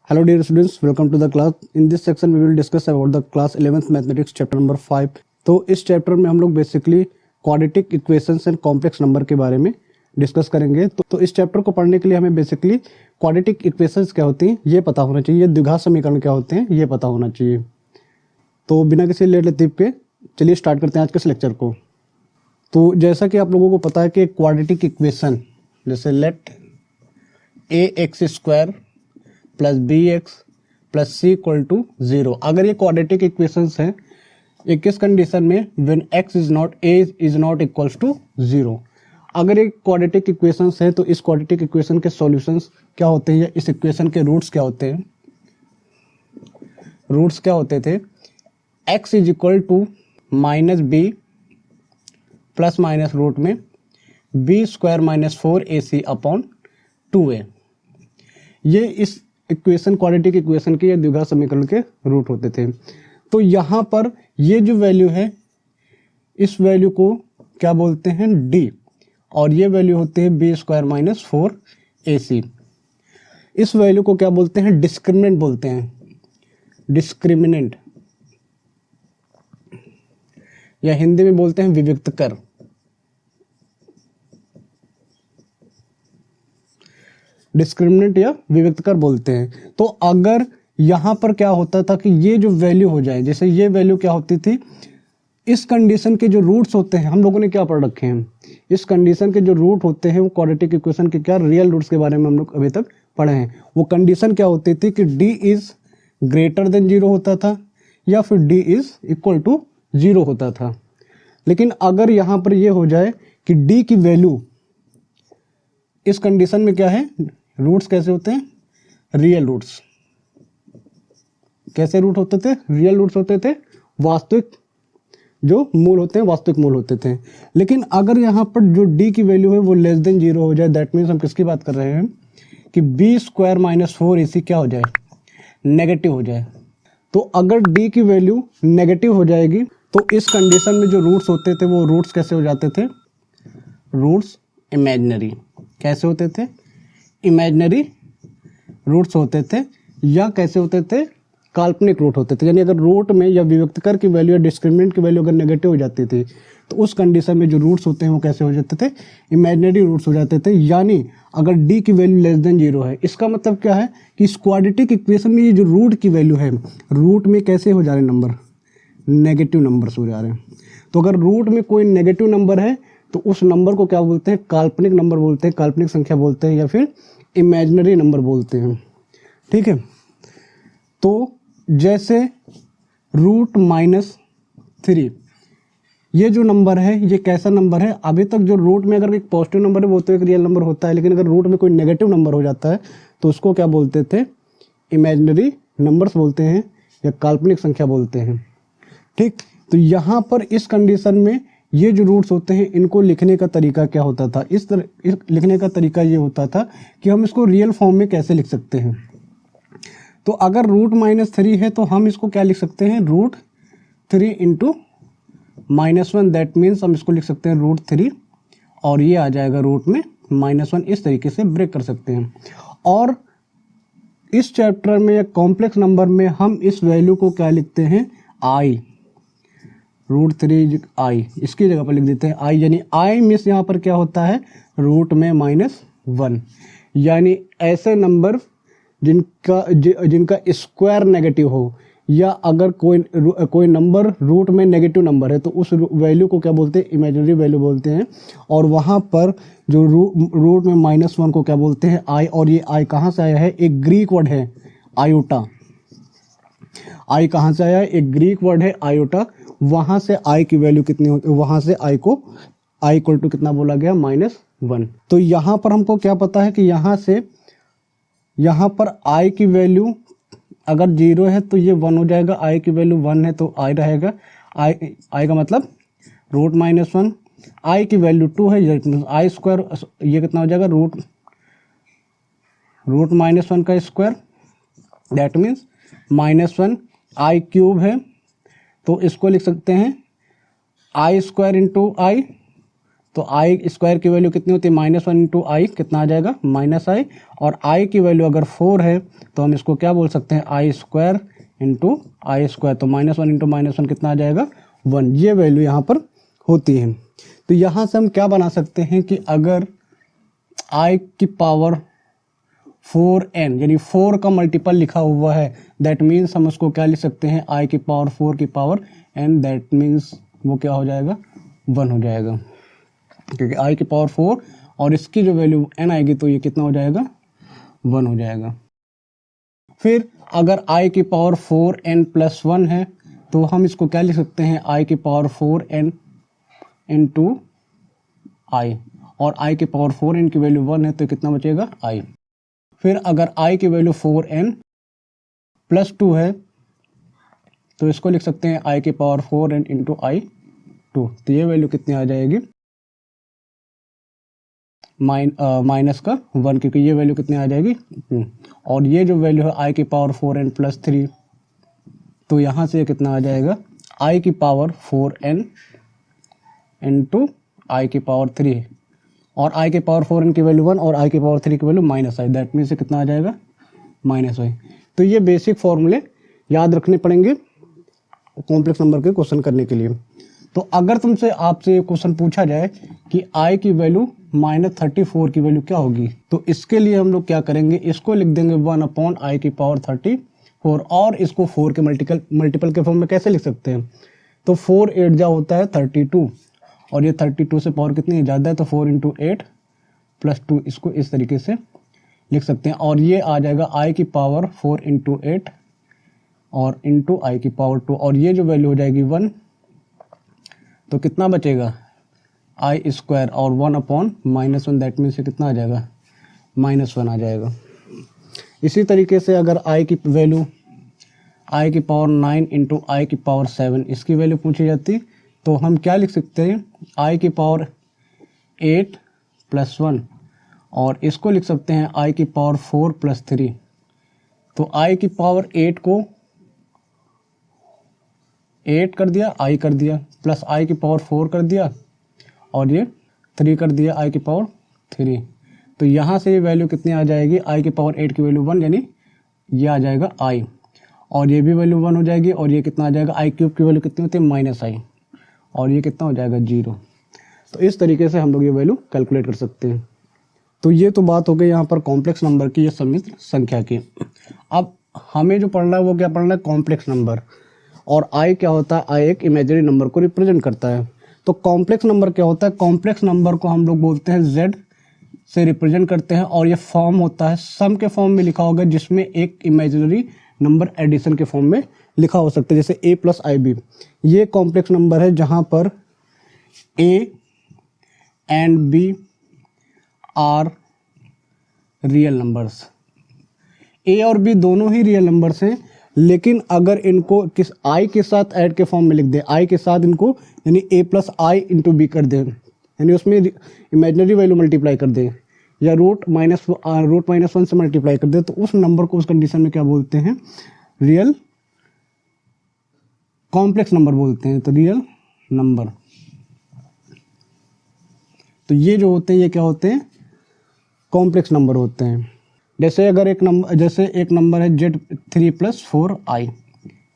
Hello dear students, welcome to the class. In this section we will discuss about the class 11th mathematics chapter number 5. तो इस chapter में हम लोग basically quadratic equations and complex number के बारे में discuss करेंगे। तो इस चैप्टर को पढ़ने के लिए हमें बेसिकली क्वाड्रेटिक इक्वेशंस क्या होती हैं ये पता होना चाहिए, द्विघात समीकरण क्या होते हैं ये पता होना चाहिए। तो बिना किसी लेट लतीफ़ के चलिए स्टार्ट करते हैं आज के इस लेक्चर को। तो जैसा कि आप लोगों को पता है कि क्वाड्रेटिक इक्वेशन जैसे let a x square plus b x plus c equal to 0, अगर ये क्वाड्रेटिक इक्वेशंस हैं ये किस कंडीशन में, when x is not a is not equals to 0। अगर ये क्वाड्रेटिक इक्वेशंस हैं तो इस क्वाड्रेटिक इक्वेशन के सॉल्यूशंस क्या होते हैं या इस इक्वेशन के रूट्स क्या होते हैं। रूट्स क्या होते थे, x is equal to minus b plus minus root में b square minus 4ac upon 2a। ये इस इक्वेशन क्वाड्रेटिक इक्वेशन के या द्विघात समीकरण के रूट होते थे। तो यहाँ पर ये जो वैल्यू है इस वैल्यू को क्या बोलते हैं d, और ये वैल्यू होते हैं बी स्क्वायर माइनस 4ac। इस वैल्यू को क्या बोलते हैं, डिस्क्रिमिनेंट बोलते हैं, डिस्क्रिमिनेंट या हिंदी में बोलते हैं विविक्त कर। डिस्क्रिमिनेंट या विविक्त कर बोलते हैं। तो अगर यहाँ पर क्या होता था कि ये जो वैल्यू हो जाए, जैसे ये वैल्यू क्या होती थी, इस कंडीशन के जो रूट्स होते हैं हम लोगों ने क्या पढ़ रखे हैं, इस कंडीशन के जो रूट होते हैं वो क्वाड्रेटिक इक्वेशन के क्या रियल रूट्स के बारे में हम लोग अभी तक पढ़े हैं। वो कंडीशन क्या होती थी कि d इज ग्रेटर देन 0 होता था या फिर d इज इक्वल टू 0 होता था। लेकिन अगर यहाँ पर ये हो जाए कि d की वैल्यू इस कंडीशन में क्या है, रूट्स कैसे होते हैं, रियल रूट्स। कैसे रूट होते थे, रियल रूट्स होते थे, वास्तविक जो मूल होते हैं वास्तविक मूल होते थे। लेकिन अगर यहाँ पर जो d की वैल्यू है वो लेस देन 0 हो जाए, दैट मीन्स हम किसकी बात कर रहे हैं कि बी स्क्वायर माइनस 4ac क्या हो जाए, नेगेटिव हो जाए। तो अगर d की वैल्यू नेगेटिव हो जाएगी तो इस कंडीशन में जो रूट्स होते थे वो रूट्स कैसे हो जाते थे, रूट्स इमेजिनरी। कैसे होते थे, इमेजिनरी रूट्स होते थे, या कैसे होते थे, काल्पनिक रूट होते थे। यानी अगर रूट में या विविक्त कर की वैल्यू या डिस्क्रिमिनेंट की वैल्यू अगर नेगेटिव हो जाती थी तो उस कंडीशन में जो रूट्स होते हैं वो कैसे हो जाते थे, इमेजिनरी रूट्स हो जाते थे। यानी अगर d की वैल्यू लेस देन 0 है, इसका मतलब क्या है कि इस क्वाड्रेटिक इक्वेशन में ये जो रूट की वैल्यू है, रूट में कैसे हो जा रहे नंबर, नेगेटिव नंबर्स हो जा रहे हैं। तो अगर रूट में कोई नेगेटिव नंबर है तो उस नंबर को क्या बोलते हैं, काल्पनिक नंबर बोलते हैं, काल्पनिक संख्या बोलते हैं, या फिर इमेजिनरी नंबर बोलते हैं। ठीक है, तो जैसे रूट माइनस 3 ये जो नंबर है ये कैसा नंबर है, अभी तक जो रूट में अगर एक पॉजिटिव नंबर है वो तो एक रियल नंबर होता है, लेकिन अगर रूट में कोई नेगेटिव नंबर हो जाता है तो उसको क्या बोलते थे, इमेजिनरी नंबर्स बोलते हैं या काल्पनिक संख्या बोलते हैं। ठीक, तो यहाँ पर इस कंडीशन में ये जो रूट्स होते हैं इनको लिखने का तरीका क्या होता था, इस लिखने का तरीका ये होता था कि हम इसको रियल फॉर्म में कैसे लिख सकते हैं। तो अगर रूट माइनस 3 है तो हम इसको क्या लिख सकते हैं, रूट 3 इंटू -1, दैट मीन्स हम इसको लिख सकते हैं रूट 3 और ये आ जाएगा रूट में -1। इस तरीके से ब्रेक कर सकते हैं। और इस चैप्टर में या कॉम्प्लेक्स नंबर में हम इस वैल्यू को क्या लिखते हैं, आई, रूट 3 आई, इसकी जगह पर लिख देते हैं आई। यानी आई मीन्स यहाँ पर क्या होता है, रूट में -1। यानी ऐसे नंबर जिनका स्क्वायर नेगेटिव हो, या अगर कोई नंबर रूट में नेगेटिव नंबर है तो उस वैल्यू को क्या बोलते हैं, इमेजिनरी वैल्यू बोलते हैं। और वहाँ पर जो रूट में -1 को क्या बोलते हैं, आई। और ये आई कहाँ से आया है, एक ग्रीक वर्ड है आयोटा। आई कहाँ से आया है, एक ग्रीक वर्ड है आयोटा। वहाँ से आई की वैल्यू कितनी होती है, वहाँ से आई को आई इक्वल टू कितना बोला गया, -1। तो यहाँ पर हमको क्या पता है कि यहाँ पर आई की वैल्यू अगर 0 है तो ये 1 हो जाएगा, आई की वैल्यू 1 है तो आई रहेगा, आई का मतलब रूट -1। आई की वैल्यू 2 है, आई स्क्वायर ये कितना हो जाएगा, रूट -1 का square, that means -1। I cube है तो इसको लिख सकते हैं आई स्क्वायर इंटू आई, तो आई स्क्वायर की वैल्यू कितनी होती है, -1 इंटू आई कितना आ जाएगा, -i, और आई की वैल्यू अगर 4 है तो हम इसको क्या बोल सकते हैं, आई स्क्वायर इंटू आई स्क्वायर, तो -1 इंटू -1 कितना आ जाएगा, 1, ये वैल्यू यहाँ पर होती है। तो यहाँ से हम क्या बना सकते हैं कि अगर आई की पावर 4n यानी 4 का मल्टीपल लिखा हुआ है, दैट मीन्स हम उसको क्या लिख सकते हैं, आई की पावर 4 की पावर n, दैट मीन्स वो क्या हो जाएगा, 1 हो जाएगा, क्योंकि आई की पावर 4 और इसकी जो वैल्यू n आएगी तो ये कितना हो जाएगा, 1 हो जाएगा। फिर अगर आई की पावर 4n प्लस 1 है तो हम इसको क्या लिख सकते हैं, आई की पावर 4n इंटू आई, और आई की पावर 4n की वैल्यू 1 है तो कितना बचेगा, आई। फिर अगर आई की वैल्यू 4n प्लस 2 है तो इसको लिख सकते हैं आई की पावर 4n इंटू आई 2, तो ये वैल्यू कितनी आ जाएगी, माइनस का 1, क्योंकि ये वैल्यू कितनी आ जाएगी 2, और ये जो वैल्यू है आई की पावर 4n प्लस 3, तो यहाँ से कितना आ जाएगा, आई की पावर 4n इंटू आई की पावर 3, और आई की पावर 4n की वैल्यू 1 और आई की पावर 3 की वैल्यू -i, दैट मीन्स से कितना आ जाएगा, -i। तो ये बेसिक फॉर्मूले याद रखने पड़ेंगे कॉम्प्लेक्स नंबर के क्वेश्चन करने के लिए। तो अगर तुमसे आपसे क्वेश्चन पूछा जाए कि आई की वैल्यू -34 की वैल्यू क्या होगी, तो इसके लिए हम लोग क्या करेंगे, इसको लिख देंगे 1/i की पावर 34, और इसको 4 के मल्टीपल के फॉर्म में कैसे लिख सकते हैं, तो 4 8 जा होता है 32, और ये 32 से पावर कितनी ज़्यादा है तो 4 इंटू 8 प्लस 2, इसको इस तरीके से लिख सकते हैं, और ये आ जाएगा आई की पावर 4 इंटू 8 और इंटू आई की पावर 2, और ये जो वैल्यू हो जाएगी 1, तो कितना बचेगा, आई स्क्वायर और 1/-1, दैट मीन्स से कितना आ जाएगा, -1 आ जाएगा। इसी तरीके से अगर आई की वैल्यू आई की पावर 9 इंटू आई की पावर 7 इसकी वैल्यू पूछी जाती तो हम क्या लिख सकते हैं, आई की पावर 8 प्लस 1, और इसको लिख सकते हैं आई की पावर 4 प्लस 3, तो आई की पावर 8 को 8 कर दिया, आई कर दिया, प्लस आई की पावर 4 कर दिया, और ये 3 कर दिया आई की पावर 3, तो यहाँ से ये वैल्यू कितनी आ जाएगी, आई की पावर 8 की वैल्यू 1, यानी ये आ जाएगा आई, और ये भी वैल्यू 1 हो जाएगी, और ये कितना आ जाएगा, आई क्यूब की वैल्यू कितनी होती है, -i, और ये कितना हो जाएगा 0। तो इस तरीके से हम लोग ये वैल्यू कैलकुलेट कर सकते हैं। तो ये तो बात हो गई यहाँ पर कॉम्प्लेक्स नंबर की या सम्मिश्र संख्या की। अब हमें जो पढ़ना है वो क्या पढ़ना है, कॉम्प्लेक्स नंबर, और आई क्या होता है, आई एक इमेजिनरी नंबर को रिप्रेजेंट करता है। तो कॉम्प्लेक्स नंबर क्या होता है, कॉम्प्लेक्स नंबर को हम लोग बोलते हैं z से रिप्रेजेंट करते हैं, और ये फॉर्म होता है सम के फॉर्म में लिखा होगा, जिसमें एक इमेजिनरी नंबर एडिशन के फॉर्म में लिखा हो सकता है, जैसे a प्लस IB, ये कॉम्प्लेक्स नंबर है जहाँ पर a and b are real numbers, a और b दोनों ही रियल नंबर्स हैं, लेकिन अगर इनको किस i के साथ ऐड के फॉर्म में लिख दे, i के साथ इनको यानी a plus i into b कर दें, यानी उसमें इमेजनरी वैल्यू मल्टीप्लाई कर दें, या रूट माइनस 1 से मल्टीप्लाई कर दे, तो उस नंबर को उस कंडीशन में क्या बोलते हैं, रियल कॉम्प्लेक्स नंबर बोलते हैं। तो रियल नंबर, तो ये जो होते हैं ये क्या होते हैं, कॉम्प्लेक्स नंबर होते हैं। जैसे अगर एक नंबर है z3 + 4i,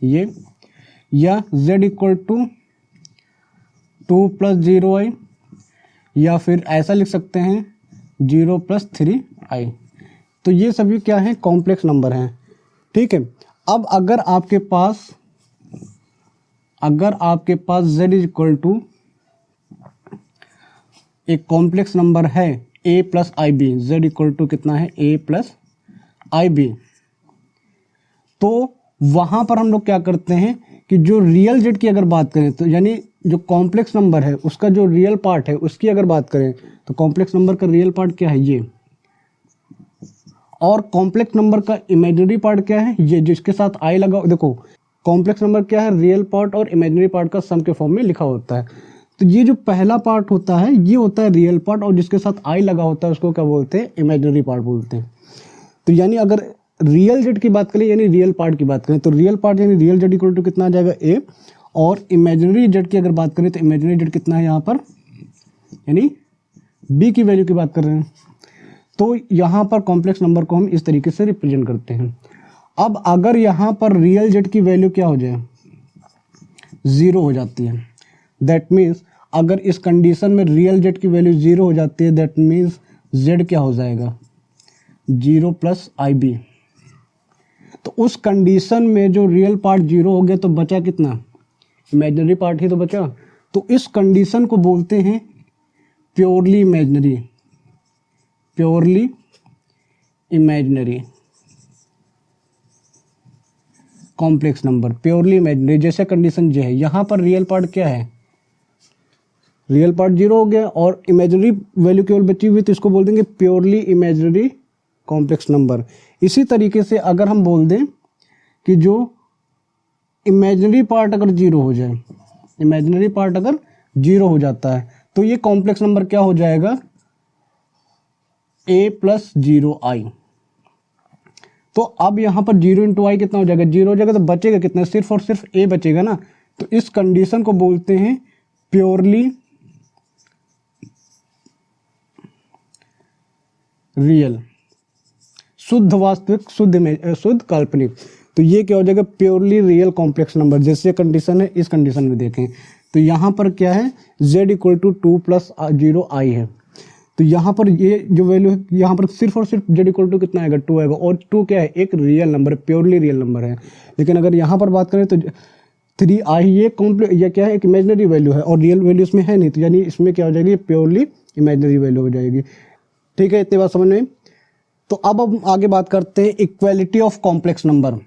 ये, या z = 2 + 0i, या फिर ऐसा लिख सकते हैं 0 + 3i। तो ये सभी क्या हैं, कॉम्प्लेक्स नंबर हैं, ठीक है। अब अगर आपके पास z = एक कॉम्प्लेक्स नंबर है a + ib, z = कितना है, a + ib, तो वहाँ पर हम लोग क्या करते हैं कि जो रियल z की अगर बात करें, तो यानी जो कॉम्प्लेक्स नंबर है उसका जो रियल पार्ट है उसकी अगर बात करें, तो कॉम्प्लेक्स नंबर का रियल पार्ट क्या है, ये, और कॉम्प्लेक्स नंबर का इमेजिनरी पार्ट क्या है, ये, जिसके साथ आई लगा। देखो कॉम्प्लेक्स नंबर क्या है, रियल पार्ट और इमेजिनरी पार्ट का सम के फॉर्म में लिखा होता है। तो ये जो पहला पार्ट होता है ये होता है रियल पार्ट, और जिसके साथ आई लगा होता है उसको क्या बोलते हैं, इमेजिनरी पार्ट बोलते हैं। तो यानी अगर रियल जेड की बात करें, यानी रियल पार्ट की बात करें, तो रियल पार्ट यानी रियल जेड = कितना आ जाएगा, a, और इमेजिनरी जेड की अगर बात करें तो इमेजिनरी जेड कितना है यहाँ पर, यानी b की वैल्यू की बात कर रहे हैं। तो यहाँ पर कॉम्प्लेक्स नंबर को हम इस तरीके से रिप्रेजेंट करते हैं। अब अगर यहाँ पर रियल जेड की वैल्यू क्या हो जाए, 0 हो जाती है, दैट मीन्स अगर इस कंडीशन में रियल जेड की वैल्यू 0 हो जाती है, दैट मीन्स जेड क्या हो जाएगा, 0 प्लस आई बी। तो उस कंडीशन में जो रियल पार्ट 0 हो गया तो बचा कितना, इमेजिनरी पार्ट ही तो बचा। तो इस कंडीशन को बोलते हैं purely imaginary, purely imaginary complex number, purely imaginary. जैसे कंडीशन जो है, यहाँ पर रियल पार्ट क्या है, रियल पार्ट 0 हो गया और इमेजिनरी वैल्यू केवल बची हुई, तो इसको बोल देंगे प्योरली इमेजिनरी कॉम्प्लेक्स नंबर। इसी तरीके से अगर हम बोल दें कि जो इमेजिनरी पार्ट अगर 0 हो जाए, इमेजिनरी पार्ट अगर 0 हो जाता है तो ये कॉम्प्लेक्स नंबर क्या हो जाएगा, a प्लस 0i। तो अब यहाँ पर 0 इंटू आई कितना हो जाएगा, 0 हो जाएगा, तो बचेगा कितना, सिर्फ और सिर्फ a बचेगा ना। तो इस कंडीशन को बोलते हैं प्योरली रियल, शुद्ध वास्तविक, शुद्ध काल्पनिक। तो ये क्या हो जाएगा, प्योरली रियल कॉम्प्लेक्स नंबर। जैसे कंडीशन है, इस कंडीशन में देखें तो यहाँ पर क्या है, z equal to 2 plus 0i है। तो यहाँ पर ये जो वैल्यू है, यहाँ पर सिर्फ और सिर्फ z इक्वल टू कितना आएगा, 2 आएगा, और 2 क्या है, एक real number, purely real number है। लेकिन अगर यहाँ पर बात करें तो 3i ये क्या है, एक इमेजिनरी वैल्यू है और रियल वैल्यू इसमें है नहीं, तो यानी इसमें क्या हो जाएगी, प्योरली इमेजिनरी वैल्यू हो जाएगी। ठीक है, इतनी बात समझ में। तो अब हम आगे बात करते हैं equality of complex number.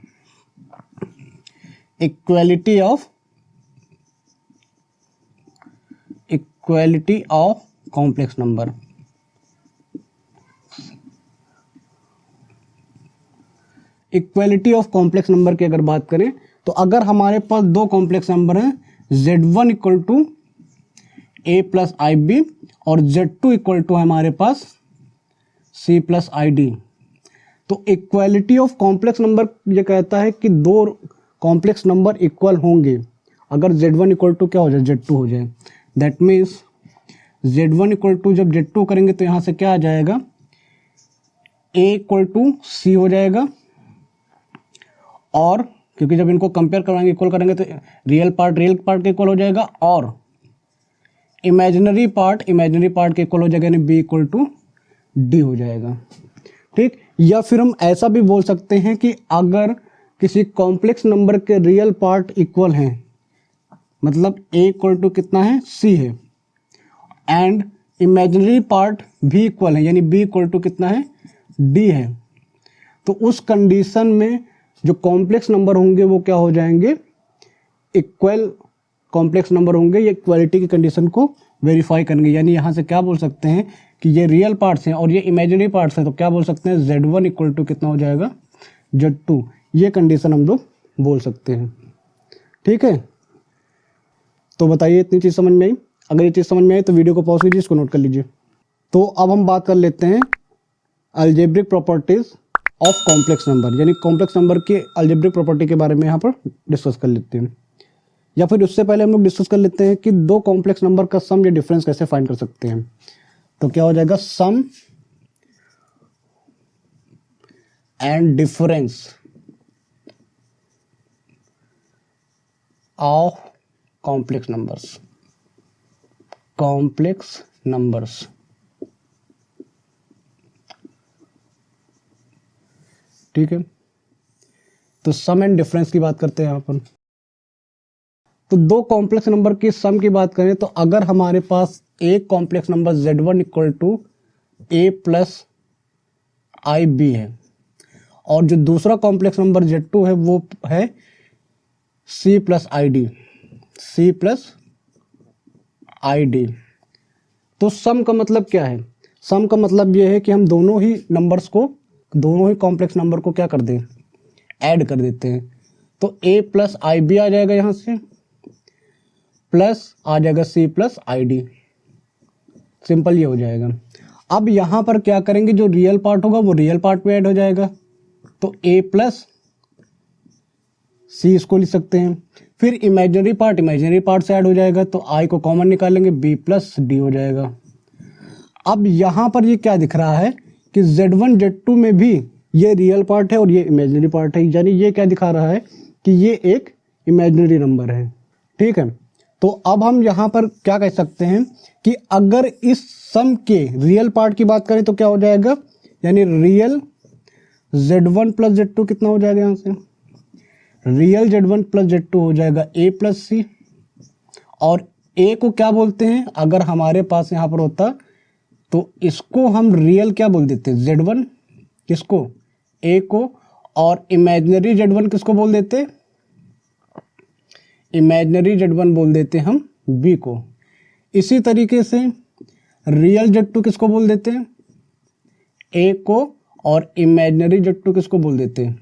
Equality of complex number. Equality of complex number की अगर बात करें तो अगर हमारे पास दो कॉम्प्लेक्स नंबर हैं, z1 equal to a plus i b और z2 इक्वल टू हमारे पास c प्लस आई डी, तो इक्वालिटी ऑफ कॉम्प्लेक्स नंबर ये कहता है कि दो कॉम्प्लेक्स नंबर इक्वल होंगे अगर z1 इक्वल टू क्या हो जाए, z2 हो जाए। That means z1 equal to जब z2 करेंगे तो यहाँ से क्या आ जाएगा, a इक्वल टू c हो जाएगा, और क्योंकि जब इनको कंपेयर करवाएंगे, इक्वल करेंगे तो रियल पार्ट के इक्वल हो जाएगा और इमेजिनरी पार्ट के इक्वल हो जाएगा, यानी b इक्वल टू d हो जाएगा। ठीक, या फिर हम ऐसा भी बोल सकते हैं कि अगर किसी कॉम्प्लेक्स नंबर के रियल पार्ट इक्वल हैं, मतलब a इक्वल टू कितना है, c है, एंड इमेजिनरी पार्ट भी इक्वल है, यानी b इक्वल टू कितना है, d है, तो उस कंडीशन में जो कॉम्प्लेक्स नंबर होंगे वो क्या हो जाएंगे, इक्वल कॉम्प्लेक्स नंबर होंगे। ये इक्वालिटी की कंडीशन को वेरीफाई करेंगे, यानी यहाँ से क्या बोल सकते हैं कि ये रियल पार्ट्स हैं और ये इमेजिनरी पार्ट्स हैं, तो क्या बोल सकते हैं, z1 इक्वल टू कितना हो जाएगा, z2। ये कंडीशन हम लोग बोल सकते हैं। ठीक है, तो बताइए इतनी चीज़ समझ में आई। अगर ये चीज़ समझ में आई तो वीडियो को पॉज कीजिए, इसको नोट कर लीजिए। तो अब हम बात कर लेते हैं algebraic properties of complex number, यानी कॉम्प्लेक्स नंबर के अलजेब्रिक प्रॉपर्टी के बारे में यहाँ पर डिस्कस कर लेते हैं। या फिर उससे पहले हम लोग डिस्कस कर लेते हैं कि दो कॉम्प्लेक्स नंबर का सम या डिफरेंस कैसे फाइंड कर सकते हैं। तो क्या हो जाएगा, sum and difference of complex numbers. ठीक है, तो सम एंड डिफरेंस की बात करते हैं यहाँ पर। तो दो कॉम्प्लेक्स नंबर की सम की बात करें तो अगर हमारे पास एक complex number z1 equal to a plus i b है और जो दूसरा कॉम्प्लेक्स नंबर z2 है वो है c प्लस आई डी, तो सम का मतलब क्या है, सम का मतलब ये है कि हम दोनों ही कॉम्प्लेक्स नंबर को क्या कर दें, ऐड कर देते हैं। तो a प्लस आई बी आ जाएगा यहाँ से, प्लस आ जाएगा c plus i D, simple ये हो जाएगा। अब यहाँ पर क्या करेंगे, जो रियल पार्ट होगा वो रियल पार्ट में ऐड हो जाएगा, तो a प्लस c इसको लिख सकते हैं। फिर इमेजिनरी पार्ट से ऐड हो जाएगा, तो i को कॉमन निकालेंगे, b प्लस d हो जाएगा। अब यहाँ पर ये क्या दिख रहा है कि Z1 Z2 में भी ये रियल पार्ट है और ये इमेजिनरी पार्ट है, यानी ये क्या दिखा रहा है कि ये एक इमेजिनरी नंबर है। ठीक है, तो अब हम यहाँ पर क्या कह सकते हैं कि अगर इस सम के रियल पार्ट की बात करें तो क्या हो जाएगा, यानी रियल Z1 प्लस Z2 कितना हो जाएगा, यहाँ से रियल Z1 प्लस Z2 हो जाएगा A प्लस C, और A को क्या बोलते हैं, अगर हमारे पास यहाँ पर होता तो इसको हम रियल क्या बोल देते Z1, किसको, A को, और इमेजिनरी Z1 किसको बोल देते, इमेजिनरी Z1 बोल देते हम B को। इसी तरीके से रियल Z2 किसको बोल देते हैं, A को, और इमेजिनरी Z2 किसको बोल देते हैं,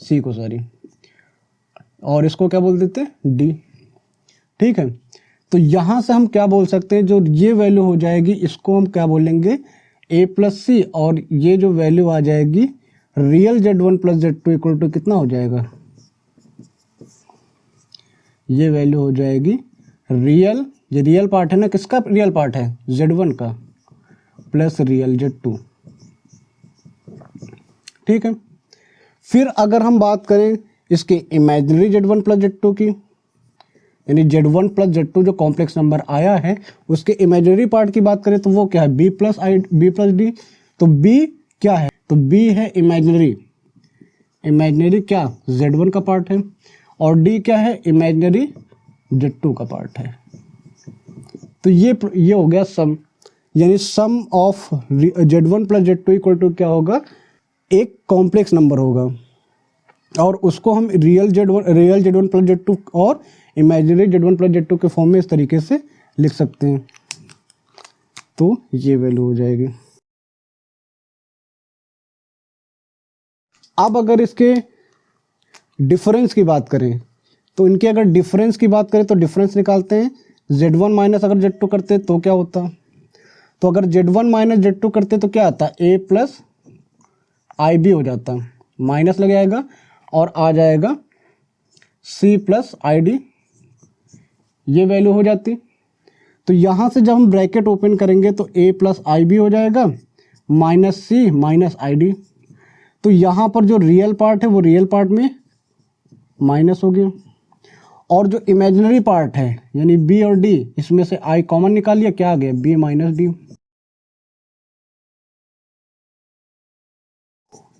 C को, सॉरी, और इसको क्या बोल देते हैं, D। ठीक है, तो यहाँ से हम क्या बोल सकते हैं, जो ये वैल्यू हो जाएगी इसको हम क्या बोलेंगे, A प्लस C, और ये जो वैल्यू आ जाएगी real Z1 plus Z2 equal to कितना हो जाएगा, ये वैल्यू हो जाएगी रियल, ये रियल पार्ट है ना, किसका रियल पार्ट है, Z1 का, प्लस रियल Z2। ठीक है, फिर अगर हम बात करें इसके इमेजिनरी Z1 प्लस Z2 की, यानी Z1 प्लस Z2 जो कॉम्प्लेक्स नंबर आया है उसके इमेजिनरी पार्ट की बात करें तो वो क्या है, B प्लस D। तो B क्या है, तो B है इमेजिनरी, इमेजिनरी क्या Z1 का पार्ट है, और D क्या है, इमेजिनरी Z2 का पार्ट है। तो ये हो गया सम, यानी sum of Z1 plus Z2 equal to क्या होगा, एक कॉम्प्लेक्स नंबर होगा, और उसको हम रियल Z1 प्लस Z2 और इमेजिनरी Z1 प्लस Z2 के फॉर्म में इस तरीके से लिख सकते हैं। तो ये वैल्यू हो जाएगी। अब अगर इसके डिफरेंस की बात करें तो इनके अगर डिफरेंस की बात करें तो डिफरेंस निकालते हैं, Z1 माइनस अगर Z2 करते तो क्या होता, तो अगर Z1 माइनस Z2 करते तो क्या आता, A प्लस IB हो जाता, माइनस लग जाएगा और आ जाएगा C प्लस ID, ये वैल्यू हो जाती। तो यहाँ से जब हम ब्रैकेट ओपन करेंगे तो A प्लस IB हो जाएगा माइनस C माइनस ID। तो यहाँ पर जो रियल पार्ट है वो रियल पार्ट में माइनस हो गया, और जो इमेजिनरी पार्ट है यानी B और D, इसमें से I कॉमन निकाल लिया, क्या आ गया, B माइनस D,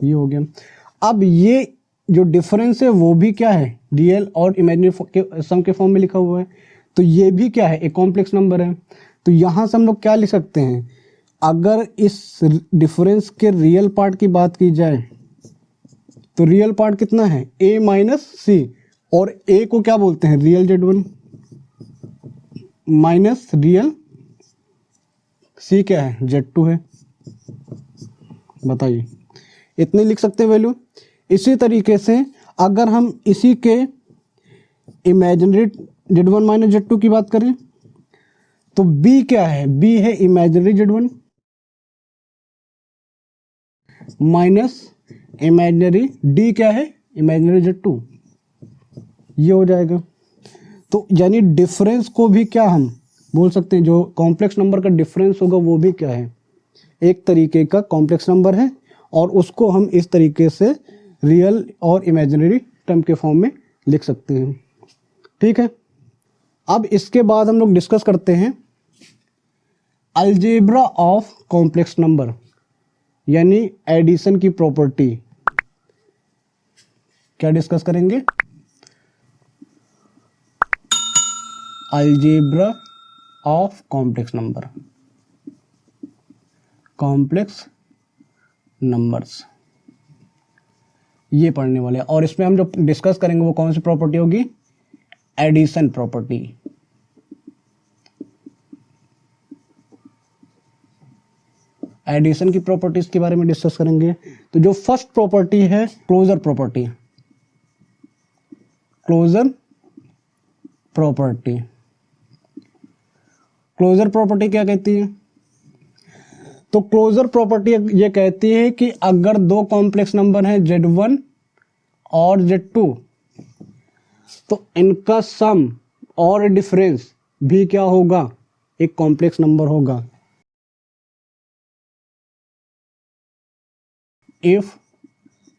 ये हो गया। अब ये जो डिफरेंस है वो भी क्या है, रियल और इमेजिनरी के सम के फॉर्म में लिखा हुआ है, तो ये भी क्या है, एक कॉम्प्लेक्स नंबर है। तो यहाँ से हम लोग क्या लिख सकते हैं, अगर इस डिफरेंस के रियल पार्ट की बात की जाए तो रियल पार्ट कितना है, A माइनस C, और A को क्या बोलते हैं, real Z1 minus real C क्या है, Z2 है। बताइए, इतने लिख सकते हैं वैल्यू। इसी तरीके से अगर हम इसी के इमेजिनरी Z1 माइनस Z2 की बात करें तो B क्या है, B है imaginary Z1 minus imaginary D क्या है, इमेजिनरी Z2, ये हो जाएगा। तो यानी डिफरेंस को भी क्या हम बोल सकते हैं, जो कॉम्प्लेक्स नंबर का डिफरेंस होगा वो भी क्या है, एक तरीके का कॉम्प्लेक्स नंबर है, और उसको हम इस तरीके से रियल और इमेजिनरी टर्म के फॉर्म में लिख सकते हैं। ठीक है, अब इसके बाद हम लोग डिस्कस करते हैं अलजेब्रा ऑफ कॉम्प्लेक्स नंबर, यानी एडिशन की प्रॉपर्टी। क्या डिस्कस करेंगे, algebra of complex number, complex numbers, ये पढ़ने वाले हैं। और इसमें हम जो डिस्कस करेंगे वो कौन सी प्रॉपर्टी होगी, एडिशन प्रॉपर्टी। एडिशन की प्रॉपर्टीज के बारे में डिस्कस करेंगे। तो जो फर्स्ट प्रॉपर्टी है closure property, closure property, closure property क्या कहती है, तो क्लोजर प्रॉपर्टी ये कहती है कि अगर दो कॉम्प्लेक्स नंबर हैं Z1 और Z2 तो इनका सम और डिफरेंस भी क्या होगा, एक कॉम्प्लेक्स नंबर होगा। If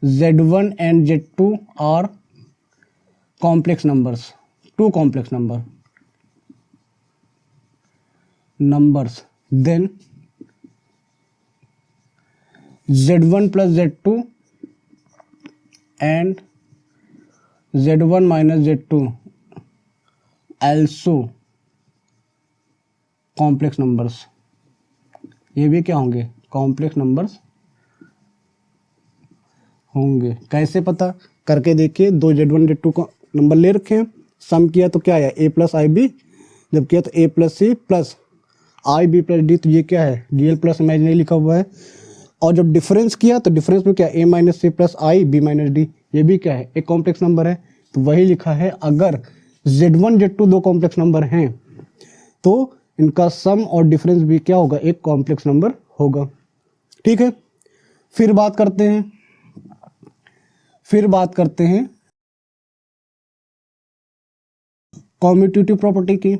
z1 and z2 are complex numbers, two complex numbers, then z1 plus z2 and z1 minus z2 also complex numbers. ये भी क्या होंगे? कॉम्प्लेक्स नंबर्स होंगे। कैसे पता करके देखिए, दो z1 z2 को नंबर ले रखे हैं, सम किया तो क्या आया a प्लस आई बी, जब किया तो a plus c plus i b plus d, तो ये क्या है? रियल प्लस इमेजिनरी लिखा हुआ है। और जब डिफरेंस किया तो डिफरेंस में क्या? a minus c plus i b minus d, ये भी क्या है? एक कॉम्प्लेक्स नंबर है। तो वही लिखा है, अगर z1 z2 दो कॉम्प्लेक्स नंबर हैं तो इनका सम और डिफरेंस भी क्या होगा? एक कॉम्प्लेक्स नंबर होगा। ठीक है, फिर बात करते हैं कॉम्यूटेटिव प्रॉपर्टी की।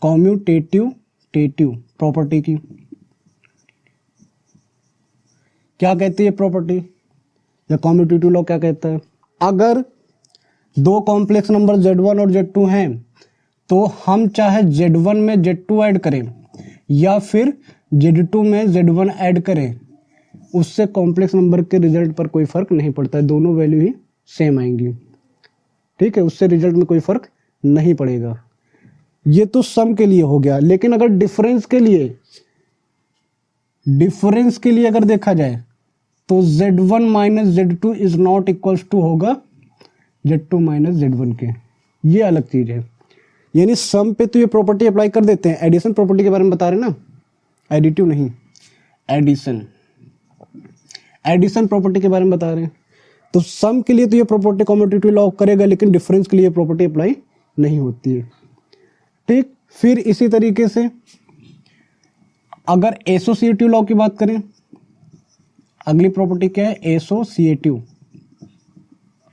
कॉम्यूटेटिव प्रॉपर्टी की क्या कहती है प्रॉपर्टी, या कॉम्यूटेटिव लॉ क्या कहता है? अगर दो कॉम्प्लेक्स नंबर z1 और z2 हैं तो हम चाहे z1 में z2 ऐड करें या फिर z2 में z1 ऐड करें, उससे कॉम्प्लेक्स नंबर के रिजल्ट पर कोई फर्क नहीं पड़ता है, दोनों वैल्यू ही सेम आएंगी। ठीक है, उससे रिजल्ट में कोई फर्क नहीं पड़ेगा। ये तो सम के लिए हो गया। लेकिन अगर डिफरेंस के लिए अगर देखा जाए तो z1 minus z2 is not equals to होगा z2 माइनस z1 के। ये अलग चीज है। यानी सम पे तो ये प्रॉपर्टी अप्लाई कर देते हैं, एडिशन प्रॉपर्टी के बारे में बता रहे हैं ना, एडिटिव नहीं, एडिशन प्रॉपर्टी के बारे में बता रहे हैं। तो सम के लिए तो ये प्रॉपर्टी कॉम्यूटेटिव लॉ करेगा, लेकिन डिफरेंस के लिए प्रॉपर्टी अप्लाई नहीं होती है। ठीक, फिर इसी तरीके से अगर एसोसिएटिव लॉ की बात करें, अगली प्रॉपर्टी क्या है?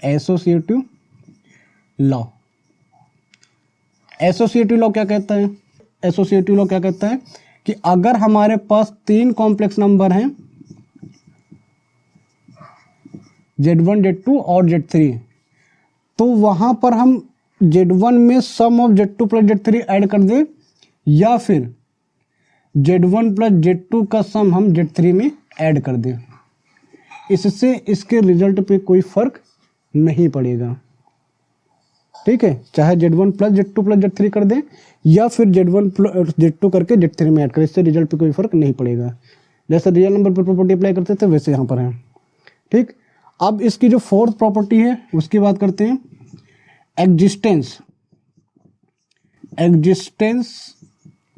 Associative law. एसोसिएटिव लॉ क्या कहता है? एसोसिएटिव लॉ क्या कहता है कि अगर हमारे पास तीन कॉम्प्लेक्स नंबर हैं z1 z2 और z3, तो वहां पर हम z1 में सम of z2 plus z3 add कर दें, या फिर z1 प्लस z2 का सम हम z3 में ऐड कर दें, इससे इसके रिजल्ट पे कोई फर्क नहीं पड़ेगा। ठीक है, चाहे z1 plus z2 plus z3 कर दें या फिर z1 प्लस z2 करके z3 में ऐड करें, इससे रिजल्ट पे कोई फर्क नहीं पड़ेगा। जैसे रियल नंबर पर प्रॉपर्टी अप्लाई करते थे वैसे यहाँ पर है। ठीक, अब इसकी जो फोर्थ प्रॉपर्टी है उसकी बात करते हैं, एग्जिस्टेंस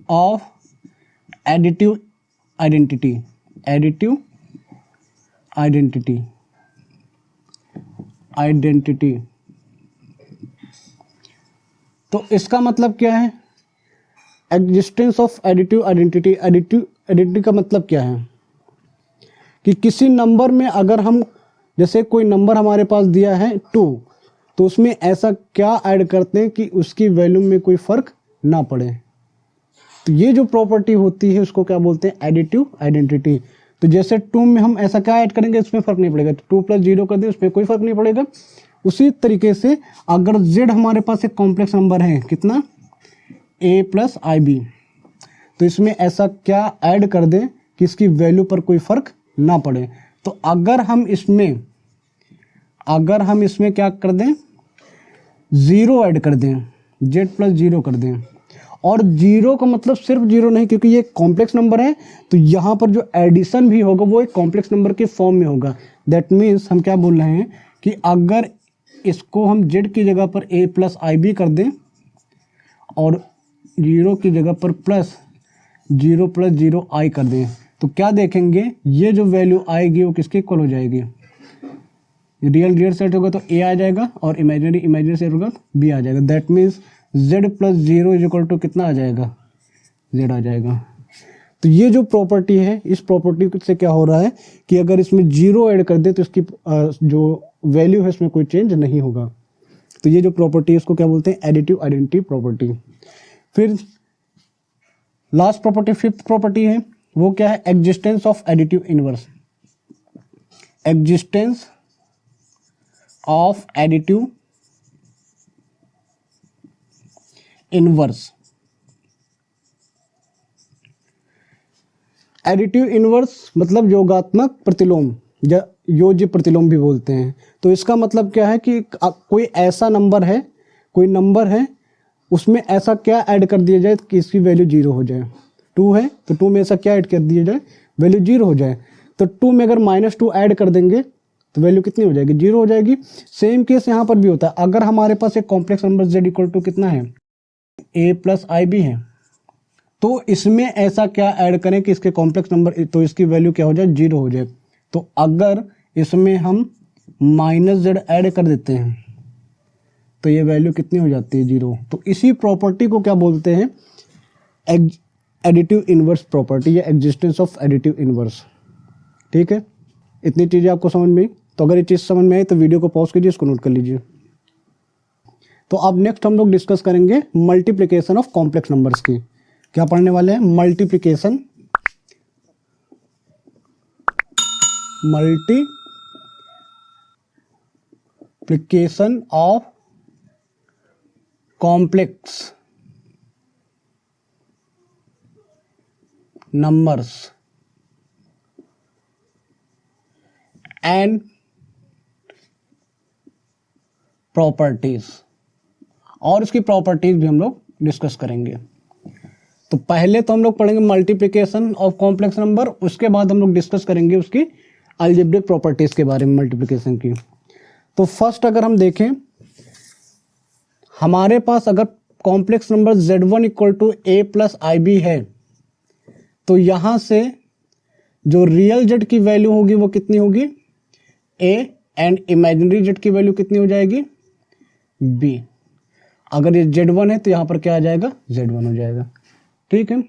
ऑफ एडिटिव आइडेंटिटी। तो इसका मतलब क्या है? एग्जिस्टेंस ऑफ एडिटिव आइडेंटिटी का मतलब क्या है कि किसी नंबर में अगर हम, जैसे कोई नंबर हमारे पास दिया है 2, तो उसमें ऐसा क्या ऐड करते हैं कि उसकी वैल्यू में कोई फर्क ना पड़े। तो ये जो प्रॉपर्टी होती है उसको क्या बोलते हैं? Additive identity. तो जैसे 2 में हम ऐसा क्या ऐड करेंगे उसमें फर्क नहीं पड़ेगा, तो 2 प्लस 0 कर दे उसमें कोई फर्क नहीं पड़ेगा। उसी तरीके से अगर z हमारे पास एक कॉम्प्लेक्स नंबर है, कितना? a प्लस आई बी, तो इसमें ऐसा क्या ऐड कर दें कि इसकी वैल्यू पर कोई फर्क ना पड़े। तो अगर हम इसमें क्या कर दें? 0 ऐड कर दें, z प्लस 0 कर दें, और 0 का मतलब सिर्फ 0 नहीं, क्योंकि ये कॉम्प्लेक्स नंबर है तो यहाँ पर जो एडिशन भी होगा वो एक कॉम्प्लेक्स नंबर के फॉर्म में होगा। दैट मीन्स हम क्या बोल रहे हैं कि अगर इसको हम z की जगह पर a प्लस आई बी कर दें और 0 की जगह पर प्लस 0 प्लस 0 i कर दें, तो क्या देखेंगे? ये जो वैल्यू आएगी वो किसके इक्वल हो जाएगी? रियल सेट होगा तो a आ जाएगा और इमेजिनरी सेट होगा b आ जाएगा। That means z plus 0 is equal to कितना आ जाएगा? z आ जाएगा। तो ये जो प्रॉपर्टी है, इस प्रॉपर्टी से क्या हो रहा है कि अगर इसमें 0 ऐड कर दे तो इसकी जो वैल्यू है इसमें कोई चेंज नहीं होगा। तो ये जो प्रॉपर्टी है इसको क्या बोलते हैं? Additive identity property. फिर लास्ट प्रॉपर्टी, फिफ्थ प्रॉपर्टी है वो क्या है, existence of additive inverse, existence of additive inverse. Additive inverse मतलब योगात्मक प्रतिलोम या योज्य प्रतिलोम भी बोलते हैं। तो इसका मतलब क्या है कि कोई ऐसा नंबर है, कोई नंबर है, उसमें ऐसा क्या ऐड कर दिया जाए कि इसकी वैल्यू 0 हो जाए। 2 है तो 2 में ऐसा क्या ऐड कर दिया जाए, वैल्यू 0 हो जाए। तो 2 में अगर -2 ऐड कर देंगे तो वैल्यू कितनी हो जाएगी, 0 हो जाएगी। सेम केस यहाँ पर भी होता है। अगर हमारे पास एक complex number z equal to कितना है, a + ib है, तो इसमें ऐसा क्या ऐड करें कि इसके कॉम्प्लेक्स नंबर, तो इसकी वैल्यू क्या हो जाए, 0 हो जाए। तो अगर इसमें हम -z ऐड कर देते हैं तो ये वैल्यू कितनी हो जाती है, 0। तो इसी प्रॉपर्टी को क्या बोलते हैं, एडिटिव इनवर्स प्रॉपर्टी या एग्जिस्टेंस ऑफ एडिटिव इनवर्स। ठीक है, इतनी चीज़ें आपको समझ में आई। तो अगर ये चीज़ समझ में आई तो वीडियो को पॉज कीजिए, इसको नोट कर लीजिए। तो अब नेक्स्ट हम लोग डिस्कस करेंगे मल्टीप्लिकेशन ऑफ कॉम्प्लेक्स नंबर्स की। क्या पढ़ने वाले हैं, multiplication of complex numbers and properties, और इसकी प्रॉपर्टीज भी हम लोग डिस्कस करेंगे। तो पहले तो हम लोग पढ़ेंगे मल्टीप्लिकेशन ऑफ कॉम्प्लेक्स नंबर, उसके बाद हम लोग डिस्कस करेंगे उसकी अलजेब्रिक प्रॉपर्टीज के बारे में मल्टीप्लिकेशन की। तो फर्स्ट अगर हम देखें, हमारे पास अगर complex number z1 equal to a + ib है, तो यहां से जो रियल z की वैल्यू होगी वो कितनी होगी, a, एंड इमेजिनरी z की वैल्यू कितनी हो जाएगी, b। अगर ये z1 है तो यहां पर क्या आ जाएगा, z1 हो जाएगा। ठीक है,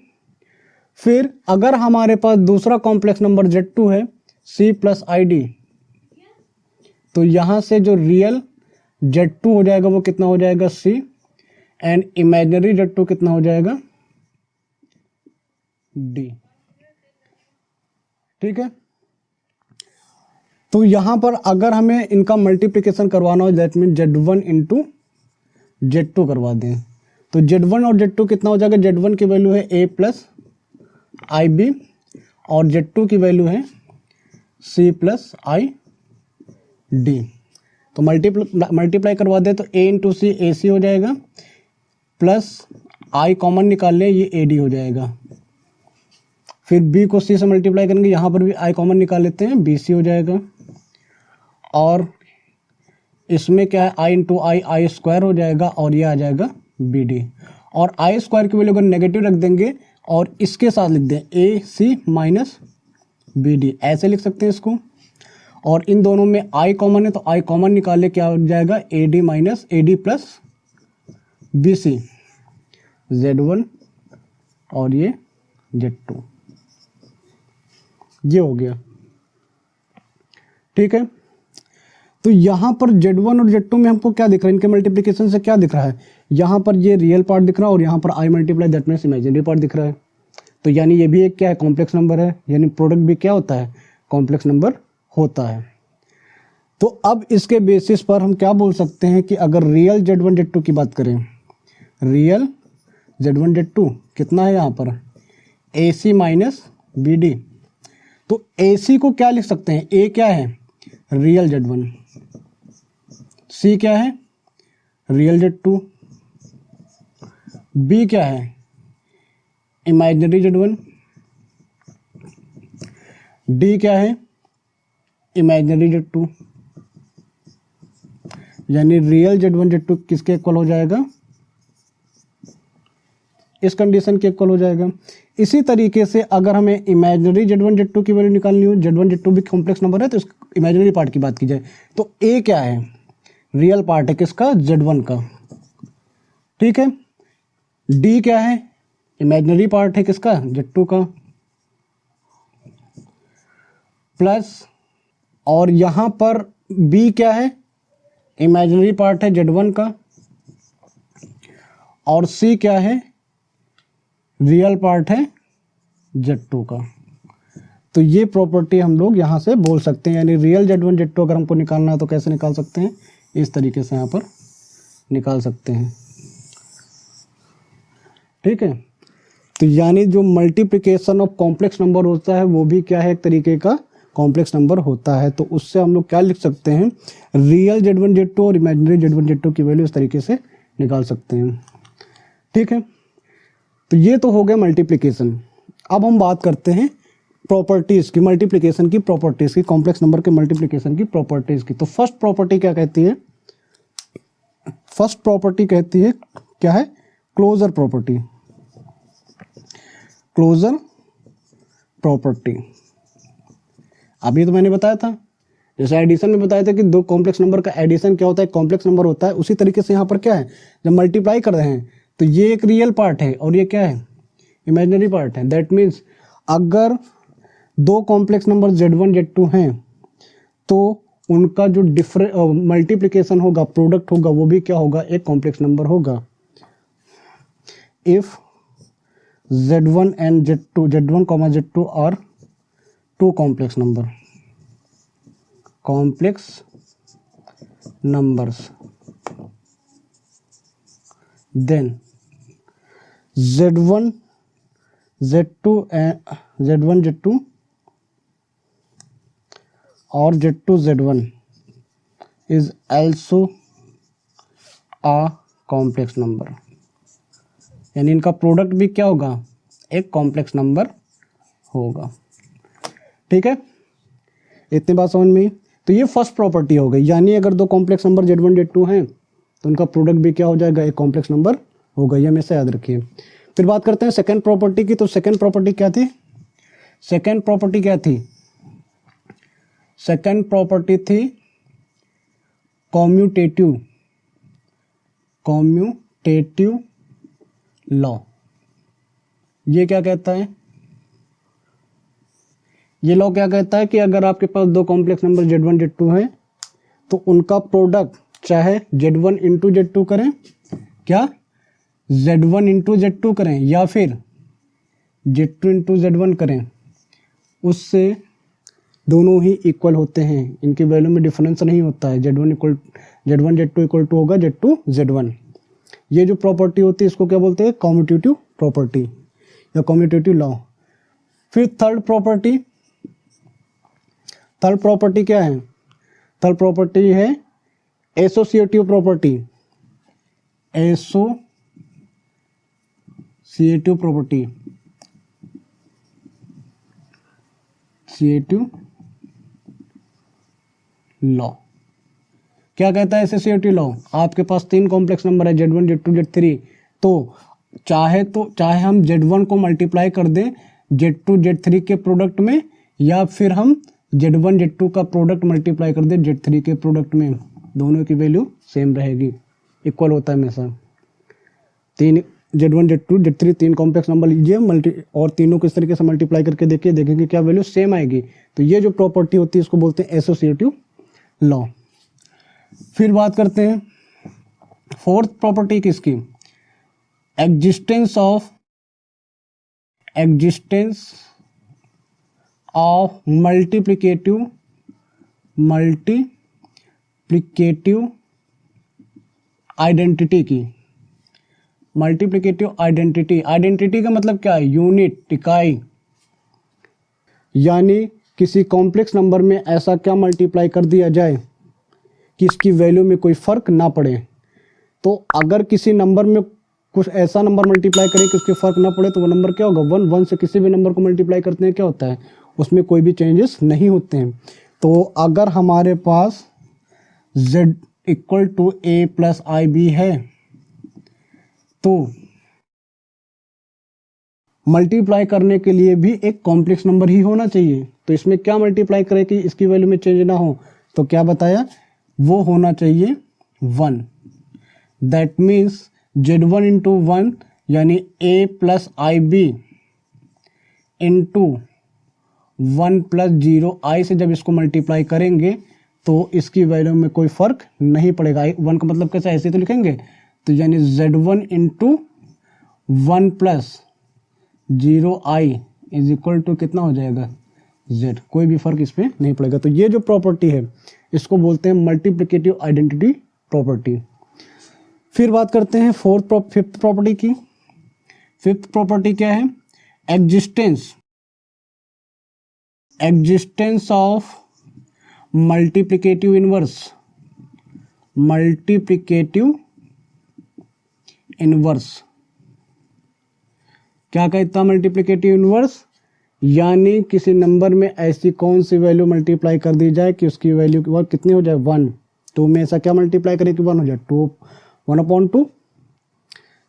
फिर अगर हमारे पास दूसरा कॉम्प्लेक्स नंबर z2 है, c + id, तो यहां से जो रियल z2 हो जाएगा वो कितना हो जाएगा, c, एंड इमेजिनरी z2 कितना हो जाएगा, d। ठीक है, तो यहां पर अगर हमें इनका मल्टीप्लिकेशन करवाना हो, that mean z1 into z2 करवा दें, तो z1 और z2 कितना हो जाएगा, z1 की वैल्यू है a + ib और z2 की वैल्यू है c + id। तो मल्टीप्लाई करवा दे तो a इंटू सी ac हो जाएगा, प्लस i कॉमन निकाल लें, ये ad हो जाएगा। फिर b को c से मल्टीप्लाई करेंगे, यहाँ पर भी i कॉमन निकाल लेते हैं, bc हो जाएगा। और इसमें क्या है, i इंटू आई स्क्वायर हो जाएगा और ये आ जाएगा bd। और आई स्क्वायर की वैल्यू अगर नेगेटिव रख देंगे और इसके साथ लिख दें ac - bd, ऐसे लिख सकते हैं इसको। और इन दोनों में i कॉमन है तो i कॉमन निकाले, क्या हो जाएगा, ad + bc, z1 और ये z2, ये हो गया। ठीक है, तो यहाँ पर z1 और z2 में हमको क्या दिख रहा है, इनके मल्टीप्लिकेशन से क्या दिख रहा है, यहाँ पर ये रियल पार्ट दिख रहा है और यहाँ पर i multiply that means imaginary part दिख रहा है। तो यानी ये भी एक क्या है, कॉम्प्लेक्स नंबर है, यानी प्रोडक्ट भी क्या होता है, कॉम्प्लेक्स नंबर होता है। तो अब इसके बेसिस पर हम क्या बोल सकते हैं कि अगर रियल z1 z2 की बात करें, रियल z1 z2 कितना है यहाँ पर, ac - bd। तो ac को क्या लिख सकते हैं, a क्या है, रियल z1, c क्या है, रियल z2, b क्या है, इमेजिनरी z1, d क्या है, इमेजिनरी z2। यानी रियल z1 z2 किसके इक्वल हो जाएगा, इस कंडीशन के इक्वल हो जाएगा। इसी तरीके से अगर हमें इमेजिनरी z1 z2 की वैल्यू निकालनी हो, z1 z2 भी कॉम्प्लेक्स नंबर है, तो इस इमेजिनरी पार्ट की बात की जाए तो a क्या है, रियल पार्ट है किसका, z1 का। ठीक है, d क्या है, इमेजिनरी पार्ट है किसका, z2 का, प्लस, और यहां पर b क्या है, इमेजिनरी पार्ट है z1 का, और c क्या है, रियल पार्ट है z2 का। तो ये प्रॉपर्टी हम लोग यहाँ से बोल सकते हैं, यानी रियल Z1 Z2 अगर हमको निकालना है तो कैसे निकाल सकते हैं, इस तरीके से यहाँ पर निकाल सकते हैं। ठीक है, तो यानी जो मल्टीप्लिकेशन ऑफ कॉम्प्लेक्स नंबर होता है वो भी क्या है, एक तरीके का कॉम्प्लेक्स नंबर होता है। तो उससे हम लोग क्या लिख सकते हैं, रियल Z1 Z2 और इमेजिनरी Z1 Z2 की वैल्यू इस तरीके से निकाल सकते हैं। ठीक है, तो ये तो हो गया मल्टीप्लिकेशन। अब हम बात करते हैं प्रॉपर्टीज़ की, मल्टीप्लिकेशन की प्रॉपर्टीज़ की, कॉम्प्लेक्स नंबर के मल्टीप्लिकेशन की प्रॉपर्टीज़ की। तो फर्स्ट प्रॉपर्टी क्या कहती है, फर्स्ट प्रॉपर्टी कहती है क्या है, क्लोजर प्रॉपर्टी। क्लोजर प्रॉपर्टी अभी तो मैंने बताया था, जैसे एडिशन में बताया था कि दो कॉम्प्लेक्स नंबर का एडिशन क्या होता है, कॉम्प्लेक्स नंबर होता है। उसी तरीके से यहाँ पर क्या है, जब मल्टीप्लाई कर रहे हैं तो ये एक रियल पार्ट है और ये क्या है, इमेजिनरी पार्ट है। दैट मीन्स अगर दो कॉम्प्लेक्स नंबर Z1 Z2 हैं तो उनका जो मल्टीप्लिकेशन होगा, प्रोडक्ट होगा, वो भी क्या होगा, एक कॉम्प्लेक्स नंबर होगा। If Z1 and Z2, Z1, Z2 are two complex numbers, then Z1 Z2 और Z2 Z1 is also a complex number, यानी इनका प्रोडक्ट भी क्या होगा, एक कॉम्प्लेक्स नंबर होगा। ठीक है, इतनी बात समझ में। तो ये फर्स्ट प्रॉपर्टी हो गई, यानी अगर दो कॉम्प्लेक्स नंबर Z1 Z2 हैं तो उनका प्रोडक्ट भी क्या हो जाएगा, एक कॉम्प्लेक्स नंबर होगा। ये हमेशा याद रखिए। फिर बात करते हैं सेकंड प्रॉपर्टी की। तो सेकंड प्रॉपर्टी क्या थी, सेकंड प्रॉपर्टी क्या थी, सेकंड प्रॉपर्टी थी कॉम्यूटेटिव लॉ। ये क्या कहता है, ये लॉ क्या कहता है कि अगर आपके पास दो कॉम्प्लेक्स नंबर Z1 Z2 है तो उनका प्रोडक्ट चाहे Z1 इंटू Z2 करें, क्या Z1 इंटू Z2 करें या फिर Z2 इंटू Z1 करें, उससे दोनों ही इक्वल होते हैं, इनकी वैल्यू में डिफरेंस नहीं होता है। Z1 Z2 इक्वल टू होगा Z2 Z1। ये जो प्रॉपर्टी होती है इसको क्या बोलते हैं, कॉम्यूटेटिव प्रॉपर्टी या कॉम्यूटेटिव लॉ। फिर थर्ड प्रॉपर्टी क्या है, थर्ड प्रॉपर्टी है associative property. Associative property, law क्या कहता है एसोसिएटिव लॉ, आपके पास तीन कॉम्प्लेक्स नंबर है Z1 Z2 Z3, तो चाहे हम Z1 को मल्टीप्लाई कर दें Z2 Z3 के प्रोडक्ट में, या फिर हम Z1 Z2 का प्रोडक्ट मल्टीप्लाई कर दें Z3 के प्रोडक्ट में, दोनों की वैल्यू सेम रहेगी, इक्वल होता है हमेशा। तीन Z1 Z2 Z3 तीन कॉम्प्लेक्स नंबर लीजिए और तीनों को इस तरीके से मल्टीप्लाई करके देखिए, देखेंगे क्या वैल्यू सेम आएगी। तो ये जो प्रॉपर्टी होती है इसको बोलते हैं एसोसिएटिव लॉ। फिर बात करते हैं फोर्थ प्रॉपर्टी किसकी, एग्जिस्टेंस ऑफ मल्टीप्लिकेटिव आइडेंटिटी की। मल्टीप्लिकेटिव आइडेंटिटी का मतलब क्या है, यूनिट, इकाई। यानी किसी कॉम्प्लेक्स नंबर में ऐसा क्या मल्टीप्लाई कर दिया जाए कि इसकी वैल्यू में कोई फर्क ना पड़े। तो अगर किसी नंबर में कुछ ऐसा नंबर मल्टीप्लाई करें कि उसके फर्क ना पड़े तो वो नंबर क्या होगा, 1 से किसी भी नंबर को मल्टीप्लाई करते हैं क्या होता है, उसमें कोई भी चेंजेस नहीं होते हैं। तो अगर हमारे पास z equal to a plus i b है तो मल्टीप्लाई करने के लिए भी एक कॉम्प्लेक्स नंबर ही होना चाहिए। तो इसमें क्या मल्टीप्लाई करें कि इसकी वैल्यू में चेंज ना हो, तो क्या बताया, वो होना चाहिए 1। दैट मीन्स Z1 इंटू 1 यानी a plus i b into 1 plus 0 i से जब इसको मल्टीप्लाई करेंगे तो इसकी वैल्यू में कोई फर्क नहीं पड़ेगा। 1 का मतलब कैसा, ऐसे तो लिखेंगे, तो यानी Z1 into 1 plus 0 i is equal to कितना हो जाएगा, z, कोई भी फर्क इस पर नहीं पड़ेगा। तो ये जो प्रॉपर्टी है इसको बोलते हैं मल्टीप्लिकेटिव आइडेंटिटी प्रॉपर्टी। फिर बात करते हैं फिफ्थ प्रॉपर्टी की। फिफ्थ प्रॉपर्टी क्या है? Existence of multiplicative inverse. क्या कहता मल्टीप्लिकेटिव इनवर्स? यानी किसी नंबर में ऐसी कौन सी वैल्यू मल्टीप्लाई कर दी जाए कि उसकी वैल्यू कितनी हो जाए 1। तो में ऐसा क्या मल्टीप्लाई करें कि 1 हो जाए 1/2।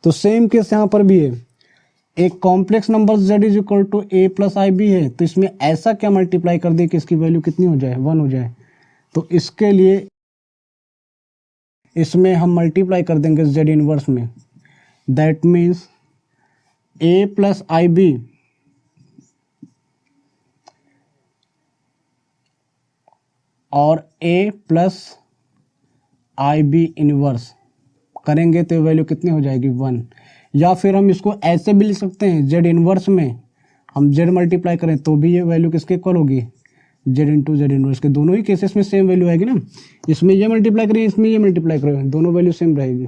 तो सेम केस यहाँ पर भी है। एक complex number z is equal to a plus i b है, तो इसमें ऐसा क्या मल्टीप्लाई कर दे कि इसकी वैल्यू कितनी हो जाए 1 हो जाए। तो इसके लिए इसमें हम मल्टीप्लाई कर देंगे z इनवर्स में। That means a plus i b और a plus i b inverse करेंगे तो वैल्यू कितनी हो जाएगी 1। या फिर हम इसको ऐसे भी लिख सकते हैं, z इनवर्स में हम z मल्टीप्लाई करें तो भी ये वैल्यू किसके इक्वल होगी, z इंटू जेड इनवर्स के। दोनों ही केसेस में सेम वैल्यू आएगी ना, इसमें ये मल्टीप्लाई करें इसमें ये मल्टीप्लाई करें, दोनों वैल्यू सेम रहेगी।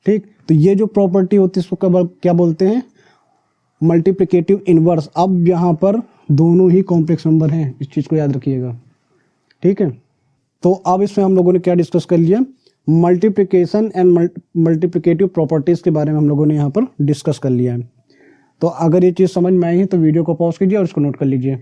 ठीक, तो ये जो प्रॉपर्टी होती है इसको क्या बोलते हैं, मल्टीप्लिकेटिव इनवर्स। अब यहाँ पर दोनों ही कॉम्प्लेक्स नंबर हैं, इस चीज़ को याद रखिएगा। ठीक है, तो अब इसमें हम लोगों ने क्या डिस्कस कर लिया, मल्टीप्लिकेशन एंड मल्टीप्लिकेटिव प्रॉपर्टीज़ के बारे में हम लोगों ने यहाँ पर डिस्कस कर लिया है। तो अगर ये चीज़ समझ में आई है तो वीडियो को पॉज कीजिए और इसको नोट कर लीजिए।